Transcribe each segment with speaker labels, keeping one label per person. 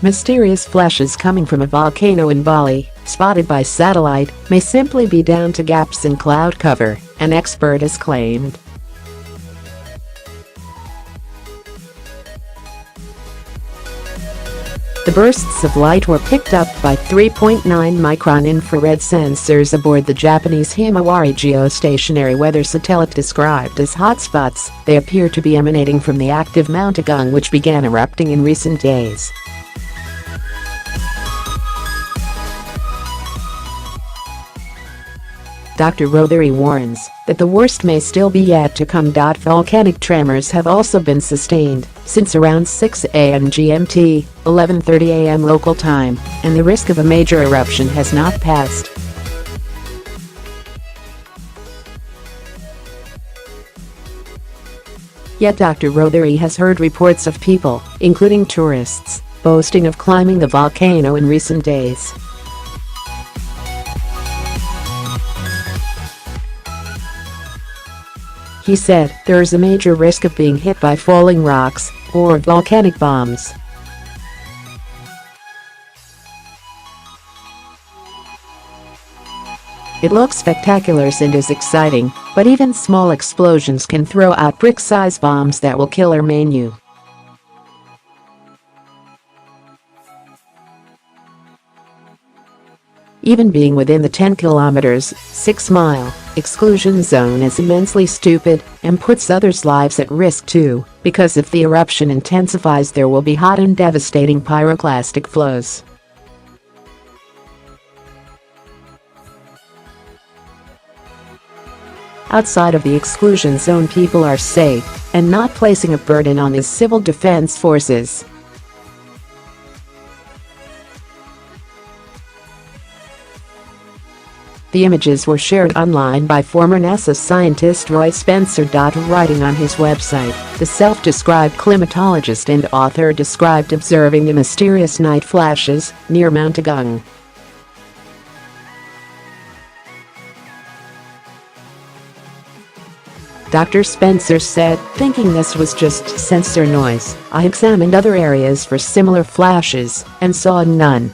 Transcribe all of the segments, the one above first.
Speaker 1: Mysterious flashes coming from a volcano in Bali, spotted by satellite, may simply be down to gaps in cloud cover, an expert has claimed. The bursts of light were picked up by 3.9-micron infrared sensors aboard the Japanese Himawari geostationary weather satellite described as hotspots. They appear to be emanating from the active Mount Agung, which began erupting in recent days. Dr. Rothery warns that the worst may still be yet to come. Volcanic tremors have also been sustained since around 6 a.m. GMT, 11:30 a.m. local time, and the risk of a major eruption has not passed. Yet Dr. Rothery has heard reports of people, including tourists, boasting of climbing the volcano in recent days. He said, "There is a major risk of being hit by falling rocks or volcanic bombs." It looks spectacular and is exciting, but even small explosions can throw out brick-sized bombs that will kill or maim you. Even being within the 10 kilometers, 6-mile, exclusion zone is immensely stupid and puts others' lives at risk too, because if the eruption intensifies there will be hot and devastating pyroclastic flows. Outside of the exclusion zone, people are safe and not placing a burden on the civil defense forces. The images were shared online by former NASA scientist Roy Spencer. Writing on his website, the self-described climatologist and author described observing the mysterious night flashes near Mount Agung. Dr. Spencer said, "Thinking this was just sensor noise, I examined other areas for similar flashes and saw none.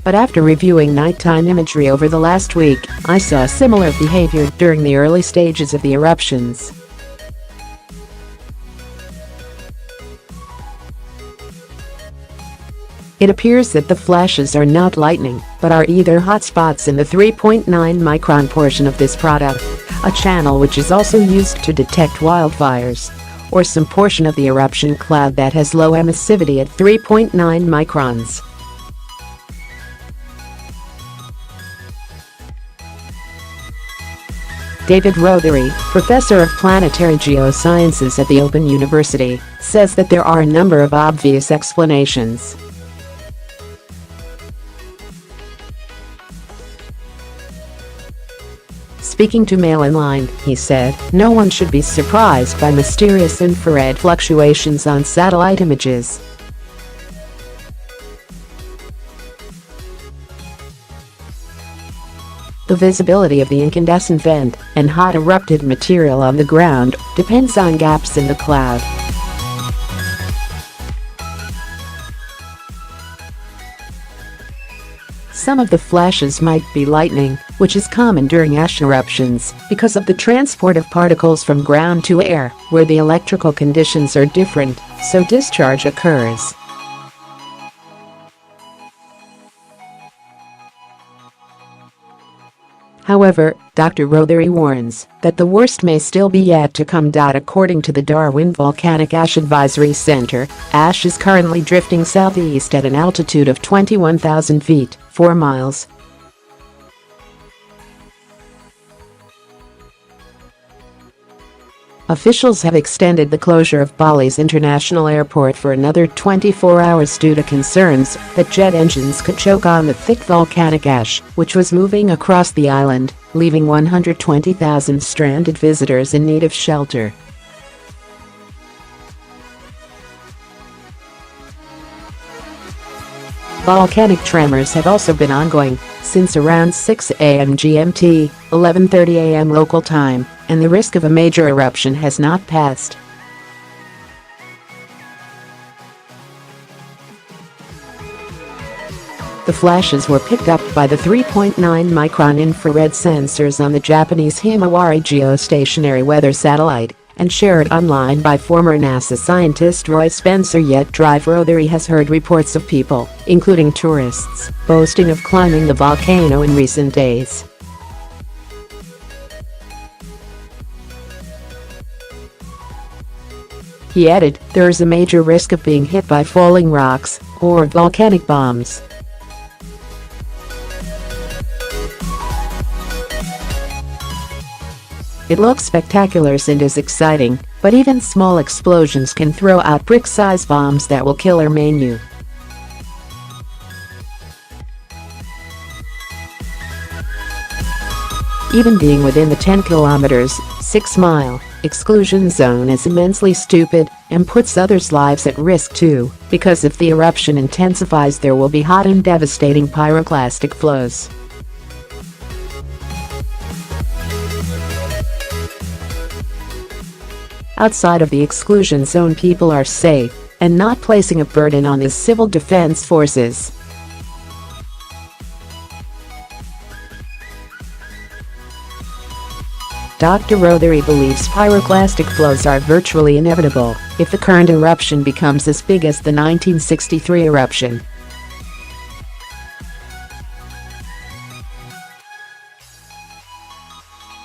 Speaker 1: But after reviewing nighttime imagery over the last week, I saw similar behavior during the early stages of the eruptions." It appears that the flashes are not lightning, but are either hotspots in the 3.9-micron portion of this product, a channel which is also used to detect wildfires, or some portion of the eruption cloud that has low emissivity at 3.9 microns. David Rothery, professor of planetary geosciences at the Open University, says that there are a number of obvious explanations. Speaking to Mail Online, he said, "No one should be surprised by mysterious infrared fluctuations on satellite images. The visibility of the incandescent vent and hot erupted material on the ground depends on gaps in the cloud. Some of the flashes might be lightning, which is common during ash eruptions because of the transport of particles from ground to air, where the electrical conditions are different, so discharge occurs. However, Dr. Rothery warns that the worst may still be yet to come. According to the Darwin Volcanic Ash Advisory Center, ash is currently drifting southeast at an altitude of 21,000 feet, 4 miles. Officials have extended the closure of Bali's international airport for another 24 hours due to concerns that jet engines could choke on the thick volcanic ash, which was moving across the island, leaving 120,000 stranded visitors in need of shelter. Volcanic tremors have also been ongoing, since around 6 a.m. GMT, 11:30 a.m. local time, and the risk of a major eruption has not passed. The flashes were picked up by the 3.9-micron infrared sensors on the Japanese Himawari geostationary weather satellite and shared online by former NASA scientist Roy Spencer. Yet Drive Rothery has heard reports of people, including tourists, boasting of climbing the volcano in recent days. He added, "There is a major risk of being hit by falling rocks or volcanic bombs." It looks spectacular and is exciting, but even small explosions can throw out brick-sized bombs that will kill or maim you. Even being within the 10 kilometers, 6-mile, exclusion zone is immensely stupid and puts others' lives at risk too, because if the eruption intensifies there will be hot and devastating pyroclastic flows. Outside of the exclusion zone, people are safe and not placing a burden on the civil defense forces. Dr. Rothery believes pyroclastic flows are virtually inevitable if the current eruption becomes as big as the 1963 eruption.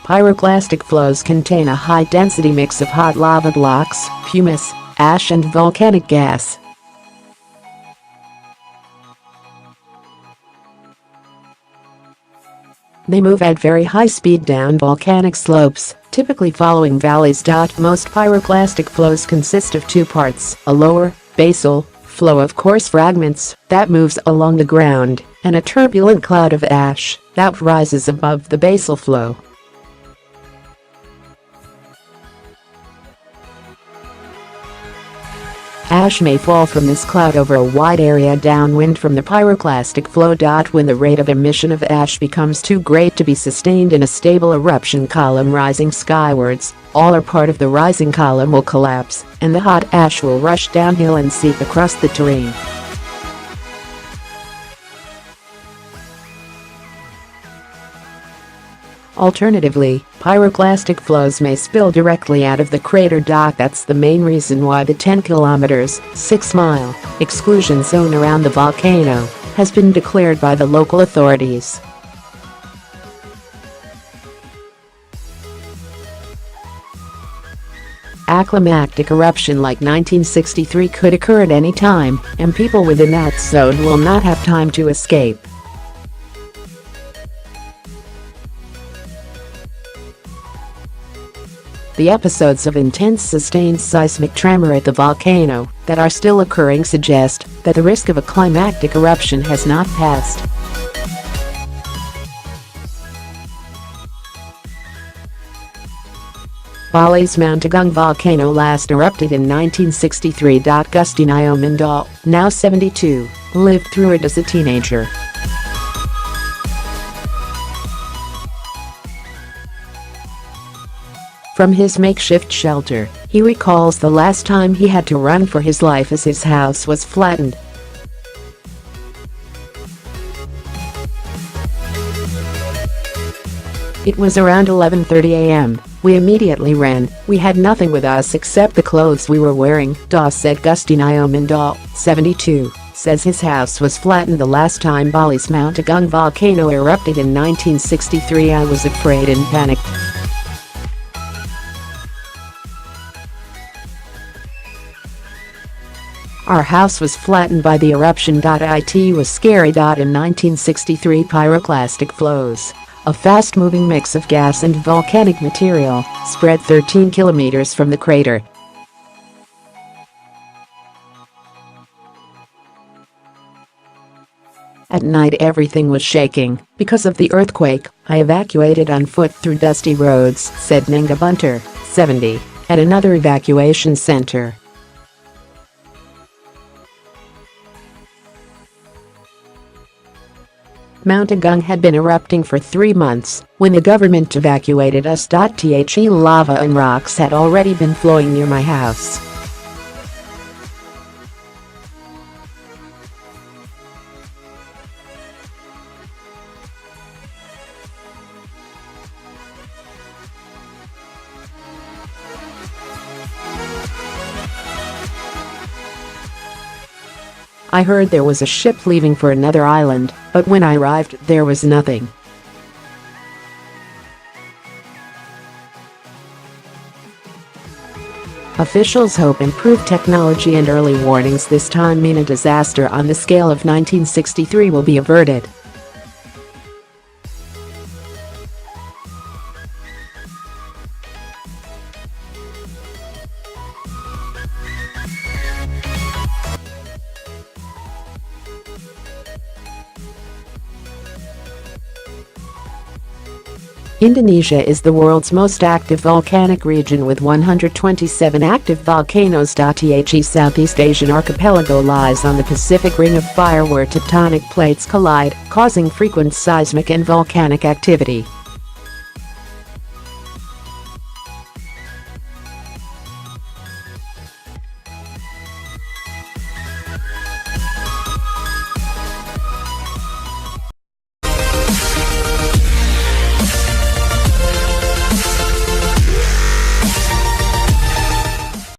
Speaker 1: Pyroclastic flows contain a high-density mix of hot lava blocks, pumice, ash and volcanic gas. They move at very high speed down volcanic slopes, typically following valleys. Most pyroclastic flows consist of two parts: a lower, basal, flow of coarse fragments that moves along the ground, and a turbulent cloud of ash that rises above the basal flow. Ash may fall from this cloud over a wide area downwind from the pyroclastic flow. When the rate of emission of ash becomes too great to be sustained in a stable eruption column rising skywards, all or part of the rising column will collapse, and the hot ash will rush downhill and seep across the terrain. Alternatively, pyroclastic flows may spill directly out of the crater. That's the main reason why the 10 kilometers, 6-mile, exclusion zone around the volcano has been declared by the local authorities. A climactic eruption like 1963 could occur at any time, and people within that zone will not have time to escape. The episodes of intense sustained seismic tremor at the volcano that are still occurring suggest that the risk of a climactic eruption has not passed. Bali's Mount Agung volcano last erupted in 1963. Gusti Nyomendal, now 72, lived through it as a teenager. From his makeshift shelter, he recalls the last time he had to run for his life as his house was flattened. It was around 11:30 a.m. We immediately ran. We had nothing with us except the clothes we were wearing, said Gusti Nyomendal, 72, says his house was flattened the last time Bali's Mount Agung volcano erupted in 1963. I was afraid and panicked. Our house was flattened by the eruption. It was scary. In 1963, pyroclastic flows, a fast-moving mix of gas and volcanic material, spread 13 kilometers from the crater. At night everything was shaking. Because of the earthquake, I evacuated on foot through dusty roads, said Nenga Bunter, 70, at another evacuation center. Mount Agung had been erupting for 3 months when the government evacuated us. The lava and rocks had already been flowing near my house. I heard there was a ship leaving for another island, but when I arrived, there was nothing. Officials hope improved technology and early warnings this time mean a disaster on the scale of 1963 will be averted. Indonesia is the world's most active volcanic region with 127 active volcanoes. The Southeast Asian archipelago lies on the Pacific Ring of Fire where tectonic plates collide, causing frequent seismic and volcanic activity.